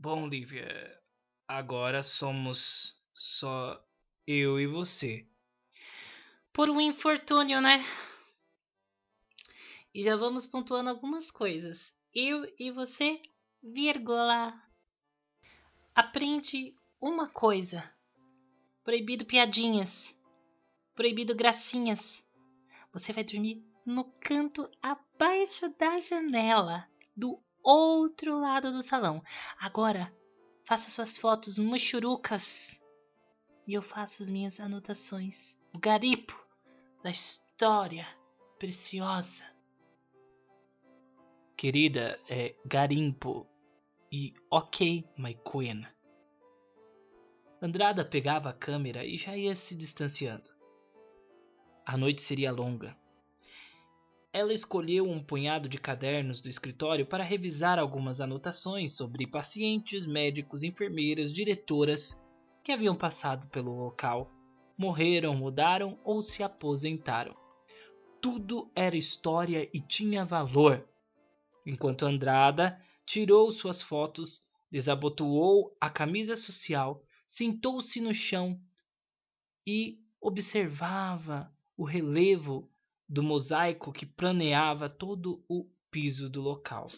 Bom, Lívia, agora somos só eu e você. Por um infortúnio, né? E já vamos pontuando algumas coisas. Eu e você, vírgula. Aprende uma coisa. Proibido piadinhas. Proibido gracinhas. Você vai dormir no canto abaixo da janela, do outro lado do salão. Agora, faça suas fotos muxurucas. E eu faço as minhas anotações. O garipo da história preciosa. Querida, é garimpo e ok, my queen. Andrada pegava a câmera e já ia se distanciando. A noite seria longa. Ela escolheu um punhado de cadernos do escritório para revisar algumas anotações sobre pacientes, médicos, enfermeiras, diretoras que haviam passado pelo local, morreram, mudaram ou se aposentaram. Tudo era história e tinha valor. Enquanto Andrada tirou suas fotos, desabotoou a camisa social, sentou-se no chão e observava o relevo do mosaico que planeava todo o piso do local.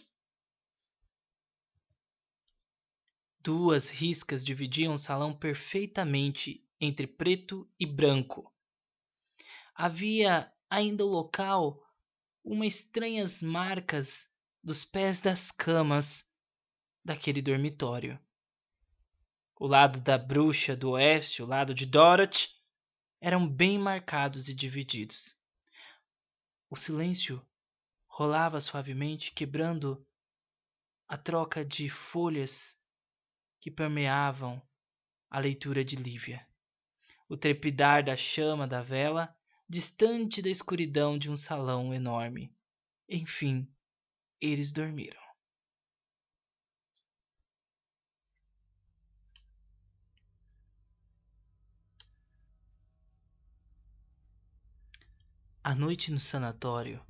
Duas riscas dividiam o salão perfeitamente entre preto e branco. Havia ainda no local umas estranhas marcas dos pés das camas daquele dormitório. O lado da bruxa do oeste, o lado de Dorothy, eram bem marcados e divididos. O silêncio rolava suavemente, quebrando a troca de folhas que permeavam a leitura de Lívia. O trepidar da chama da vela, distante da escuridão de um salão enorme. Enfim, eles dormiram. A noite no sanatório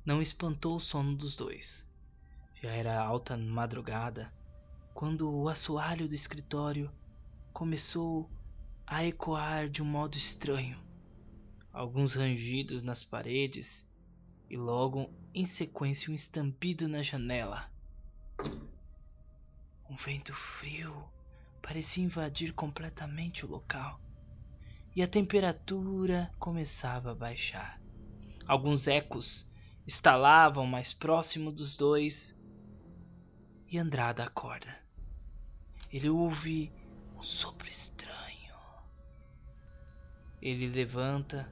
não espantou o sono dos dois. Já era alta madrugada quando o assoalho do escritório começou a ecoar de um modo estranho. Alguns rangidos nas paredes e logo em sequência um estampido na janela. Um vento frio parecia invadir completamente o local e a temperatura começava a baixar. Alguns ecos estalavam mais próximo dos dois e Andrada acorda. Ele ouve um sopro estranho. Ele levanta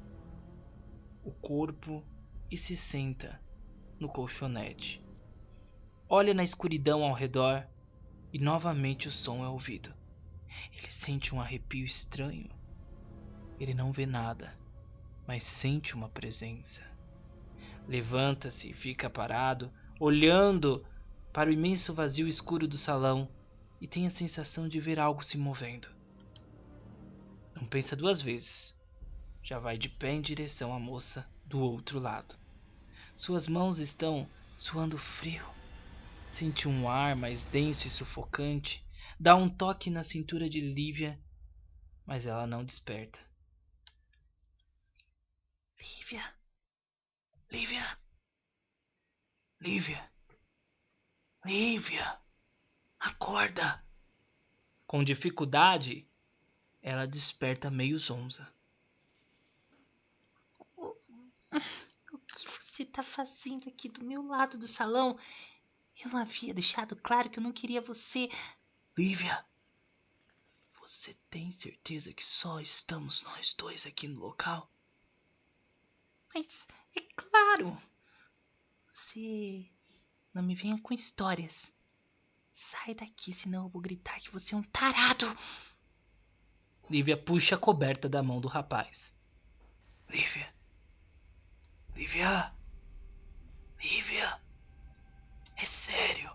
o corpo e se senta no colchonete. Olha na escuridão ao redor e novamente o som é ouvido. Ele sente um arrepio estranho. Ele não vê nada, mas sente uma presença. Levanta-se e fica parado, olhando para o imenso vazio escuro do salão e tem a sensação de ver algo se movendo. Não pensa duas vezes. Já vai de pé em direção à moça do outro lado. Suas mãos estão suando frio. Sente um ar mais denso e sufocante. Dá um toque na cintura de Lívia, mas ela não desperta. Lívia! Lívia! Lívia! Lívia! Acorda! Com dificuldade, ela desperta meio zonza. O que você tá fazendo aqui do meu lado do salão? Eu não havia deixado claro que eu não queria você. Lívia! Você tem certeza que só estamos nós dois aqui no local? Mas é claro. Você não me venha com histórias. Sai daqui, senão eu vou gritar que você é um tarado. Lívia puxa a coberta da mão do rapaz. Lívia! Lívia! Lívia! É sério!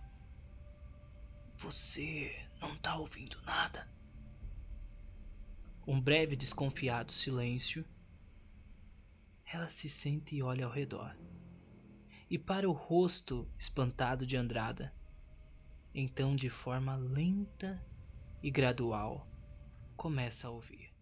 Você não tá ouvindo nada? Um breve desconfiado silêncio. Ela se senta e olha ao redor. E para o rosto espantado de Andrada. Então, de forma lenta e gradual, começa a ouvir.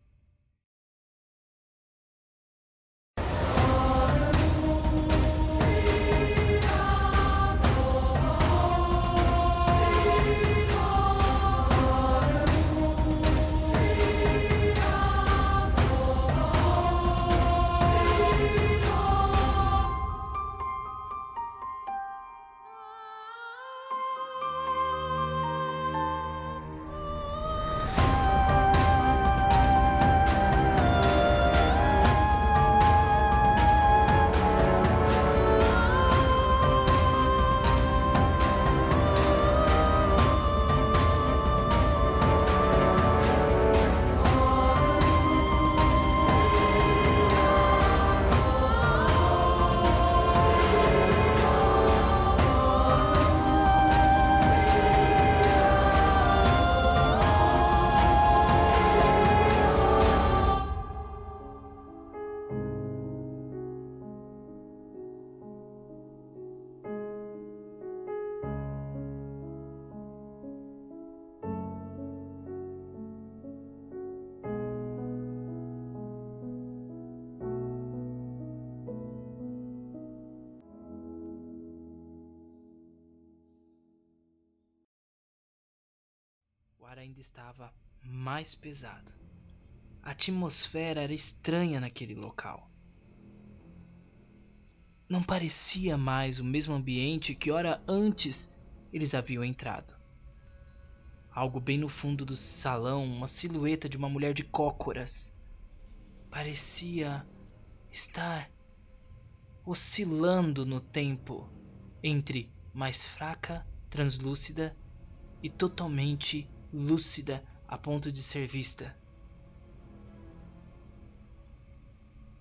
O ar ainda estava mais pesado. A atmosfera era estranha naquele local. Não parecia mais o mesmo ambiente que hora antes eles haviam entrado. Algo bem no fundo do salão, uma silhueta de uma mulher de cócoras. Parecia estar oscilando no tempo entre mais fraca, translúcida e totalmente lúcida a ponto de ser vista.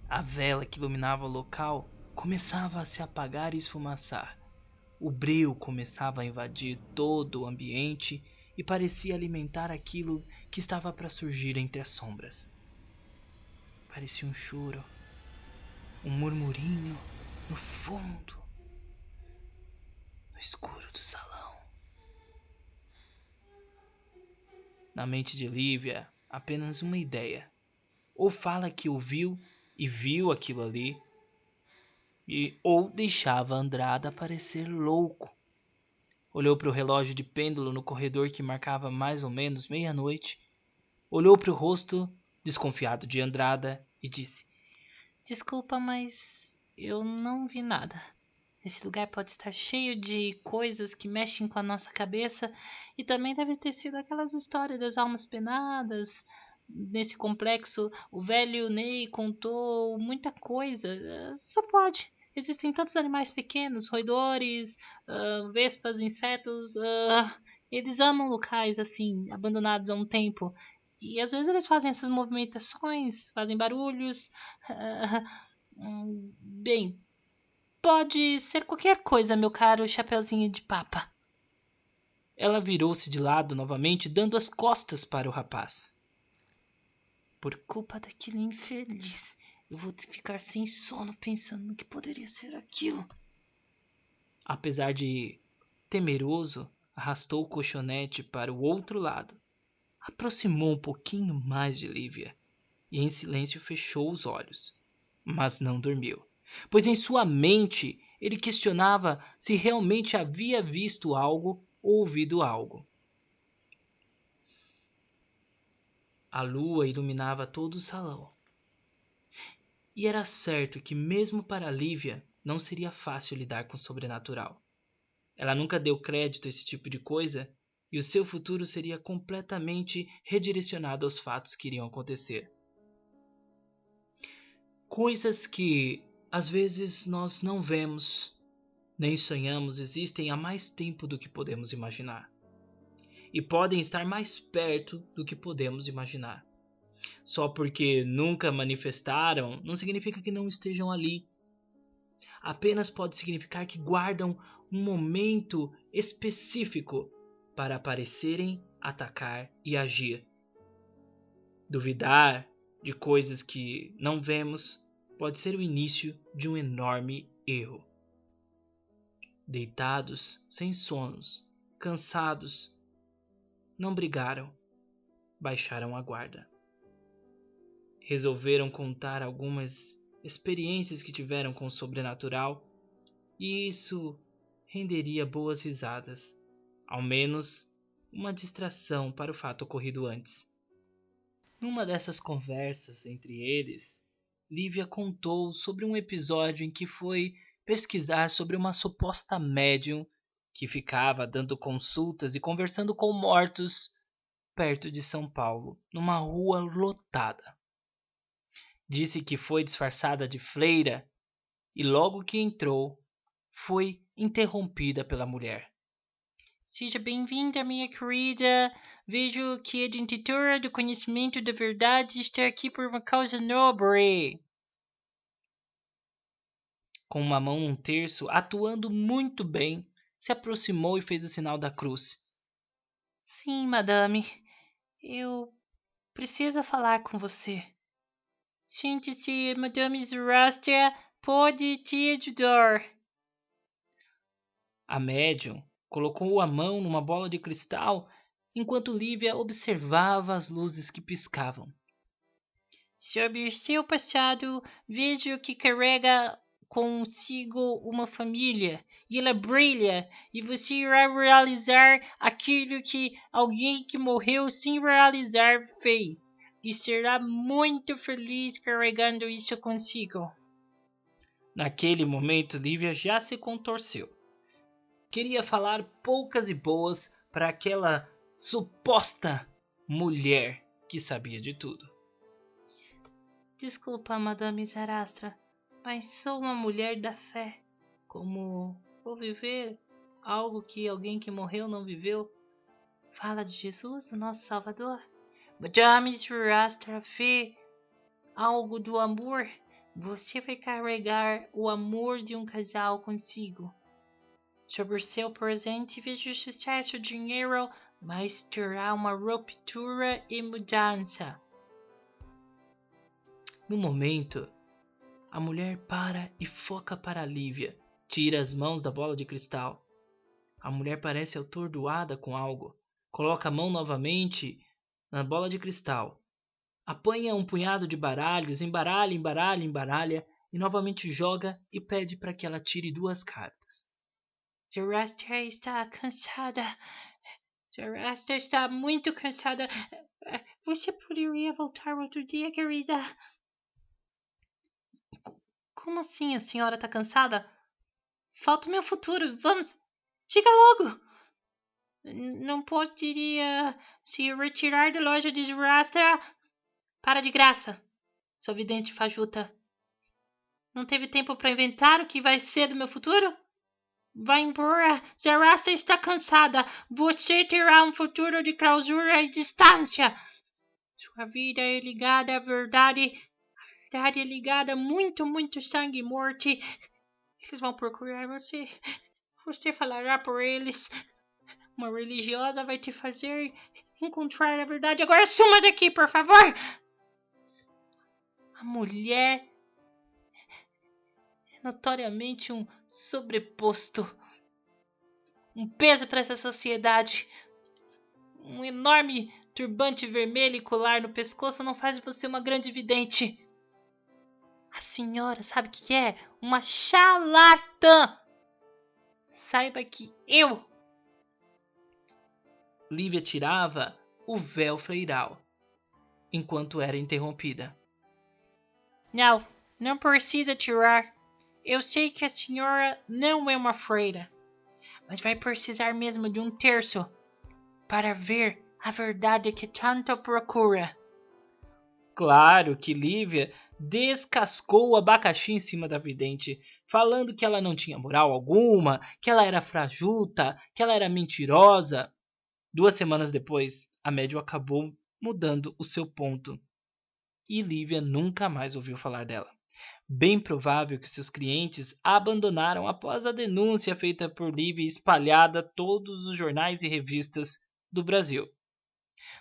A vela que iluminava o local começava a se apagar e esfumaçar. O breu começava a invadir todo o ambiente e parecia alimentar aquilo que estava para surgir entre as sombras. Parecia um choro, um murmurinho no fundo, no escuro do salão. Na mente de Lívia, apenas uma ideia. Ou fala que ouviu e viu aquilo ali, ou deixava Andrada parecer louco. Olhou para o relógio de pêndulo no corredor que marcava mais ou menos meia-noite, olhou para o rosto desconfiado de Andrada e disse: Desculpa, mas eu não vi nada. Esse lugar pode estar cheio de coisas que mexem com a nossa cabeça e também deve ter sido aquelas histórias das almas penadas. Nesse complexo, o velho Ney contou muita coisa. Só pode. Existem tantos animais pequenos, roedores, vespas, insetos. Eles amam locais assim, abandonados há um tempo. E às vezes eles fazem essas movimentações, fazem barulhos. Bem, pode ser qualquer coisa, meu caro Chapeuzinho de Papa. Ela virou-se de lado novamente, dando as costas para o rapaz. Por culpa daquele infeliz, eu vou ficar sem sono pensando no que poderia ser aquilo. Apesar de temeroso, arrastou o colchonete para o outro lado. Aproximou um pouquinho mais de Lívia e em silêncio fechou os olhos. Mas não dormiu, pois em sua mente ele questionava se realmente havia visto algo ou ouvido algo. A lua iluminava todo o salão. E era certo que mesmo para Lívia não seria fácil lidar com o sobrenatural. Ela nunca deu crédito a esse tipo de coisa e o seu futuro seria completamente redirecionado aos fatos que iriam acontecer. Coisas que às vezes nós não vemos, nem sonhamos, existem há mais tempo do que podemos imaginar. E podem estar mais perto do que podemos imaginar. Só porque nunca manifestaram, não significa que não estejam ali. Apenas pode significar que guardam um momento específico para aparecerem, atacar e agir. Duvidar de coisas que não vemos pode ser o início de um enorme erro. Deitados, sem sonos, cansados, não brigaram, baixaram a guarda. Resolveram contar algumas experiências que tiveram com o sobrenatural, e isso renderia boas risadas, ao menos uma distração para o fato ocorrido antes. Numa dessas conversas entre eles, Lívia contou sobre um episódio em que foi pesquisar sobre uma suposta médium que ficava dando consultas e conversando com mortos perto de São Paulo, numa rua lotada. Disse que foi disfarçada de freira e logo que entrou, foi interrompida pela mulher. Seja bem-vinda, minha querida. Vejo que a detentora do conhecimento da verdade está aqui por uma causa nobre. Com uma mão num terço, atuando muito bem, se aproximou e fez o sinal da cruz. Sim, madame. Eu preciso falar com você. Sente-se, Madame Zoroastra pode te ajudar. A médium colocou a mão numa bola de cristal enquanto Lívia observava as luzes que piscavam. Sobre o seu passado, vejo que carrega consigo uma família, e ela brilha, e você irá realizar aquilo que alguém que morreu sem realizar fez, e será muito feliz carregando isso consigo. Naquele momento, Lívia já se contorceu. Queria falar poucas e boas para aquela suposta mulher que sabia de tudo. Desculpa, Madame Zarastra, mas sou uma mulher da fé. Como vou viver algo que alguém que morreu não viveu? Fala de Jesus, o nosso Salvador. Madame Zarastra vê algo do amor. Você vai carregar o amor de um casal consigo. Sobre o seu presente vejo sucesso, dinheiro, mas terá uma ruptura e mudança. No momento, a mulher para e foca para Lívia. Tira as mãos da bola de cristal. A mulher parece atordoada com algo. Coloca a mão novamente na bola de cristal. Apanha um punhado de baralhos, embaralha e novamente joga e pede para que ela tire 2 cartas. Zarastra está cansada. Zarastra está muito cansada. Você poderia voltar outro dia, querida? Como assim a senhora está cansada? Falta o meu futuro. Vamos, diga logo. Não poderia se retirar da loja de Zarastra? Para de graça, sua vidente fajuta. Não teve tempo para inventar o que vai ser do meu futuro? Vai embora. Zarastra está cansada. Você terá um futuro de clausura e distância. Sua vida é ligada à verdade. A verdade é ligada a muito, muito sangue e morte. Eles vão procurar você. Você falará por eles. Uma religiosa vai te fazer encontrar a verdade. Agora suma daqui, por favor. A mulher é notoriamente um sobreposto. Um peso para essa sociedade. Um enorme turbante vermelho e colar no pescoço não faz de você uma grande vidente. A senhora sabe o que é? Uma charlatã. Saiba que eu... Lívia tirava o véu freiral, enquanto era interrompida. Não precisa tirar. Eu sei que a senhora não é uma freira, mas vai precisar mesmo de um terço para ver a verdade que tanto procura. Claro que Lívia descascou o abacaxi em cima da vidente, falando que ela não tinha moral alguma, que ela era fajuta, que ela era mentirosa. 2 semanas depois, a médium acabou mudando o seu ponto e Lívia nunca mais ouviu falar dela. Bem provável que seus clientes a abandonaram após a denúncia feita por Lívia espalhada a todos os jornais e revistas do Brasil.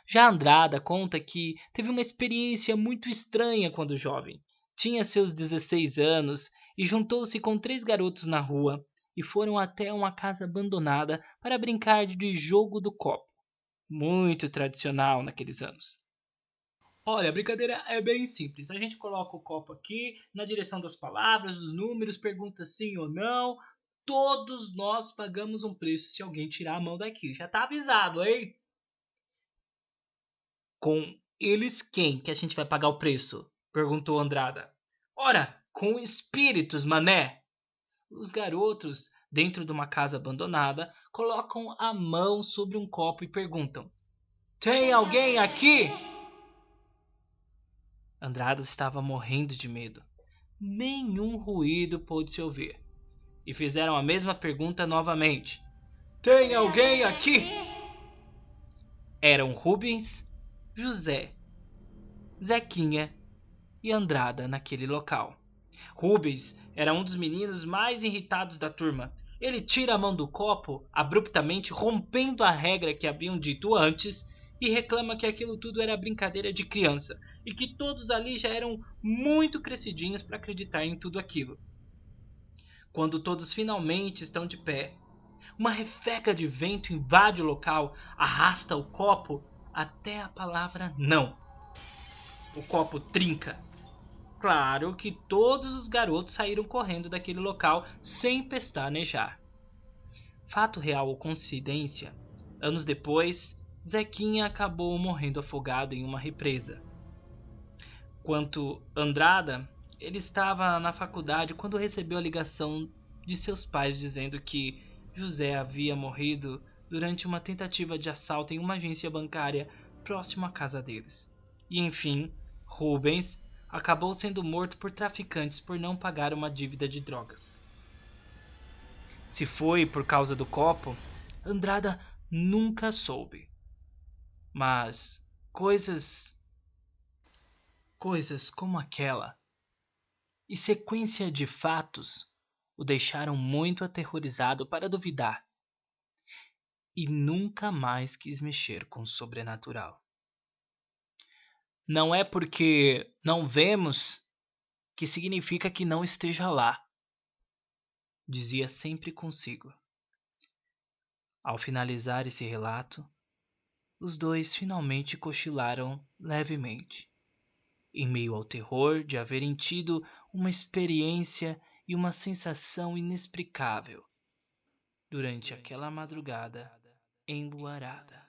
Já Andrada conta que teve uma experiência muito estranha quando jovem. Tinha seus 16 anos e juntou-se com 3 garotos na rua e foram até uma casa abandonada para brincar de jogo do copo, muito tradicional naqueles anos. Olha, a brincadeira é bem simples. A gente coloca o copo aqui na direção das palavras, dos números, pergunta sim ou não. Todos nós pagamos um preço se alguém tirar a mão daqui. Já tá avisado, hein? Com eles quem que a gente vai pagar o preço? Perguntou Andrada. Ora, com espíritos, mané. Os garotos, dentro de uma casa abandonada, colocam a mão sobre um copo e perguntam: Tem alguém aqui? Andrada estava morrendo de medo. Nenhum ruído pôde se ouvir. E fizeram a mesma pergunta novamente: Tem alguém aqui? Eram Rubens, José, Zequinha e Andrada naquele local. Rubens era um dos meninos mais irritados da turma. Ele tira a mão do copo, abruptamente rompendo a regra que haviam dito antes, e reclama que aquilo tudo era brincadeira de criança e que todos ali já eram muito crescidinhos para acreditar em tudo aquilo. Quando todos finalmente estão de pé, uma refega de vento invade o local, arrasta o copo até a palavra não. O copo trinca. Claro que todos os garotos saíram correndo daquele local sem pestanejar. Fato real ou coincidência, anos depois, Zequinha acabou morrendo afogado em uma represa. Quanto Andrada, ele estava na faculdade quando recebeu a ligação de seus pais dizendo que José havia morrido durante uma tentativa de assalto em uma agência bancária próxima à casa deles. E enfim, Rubens acabou sendo morto por traficantes por não pagar uma dívida de drogas. Se foi por causa do copo, Andrada nunca soube. Mas coisas como aquela e sequência de fatos o deixaram muito aterrorizado para duvidar e nunca mais quis mexer com o sobrenatural. Não é porque não vemos que significa que não esteja lá, dizia sempre consigo. Ao finalizar esse relato, os dois finalmente cochilaram levemente, em meio ao terror de haverem tido uma experiência e uma sensação inexplicável durante aquela madrugada enluarada.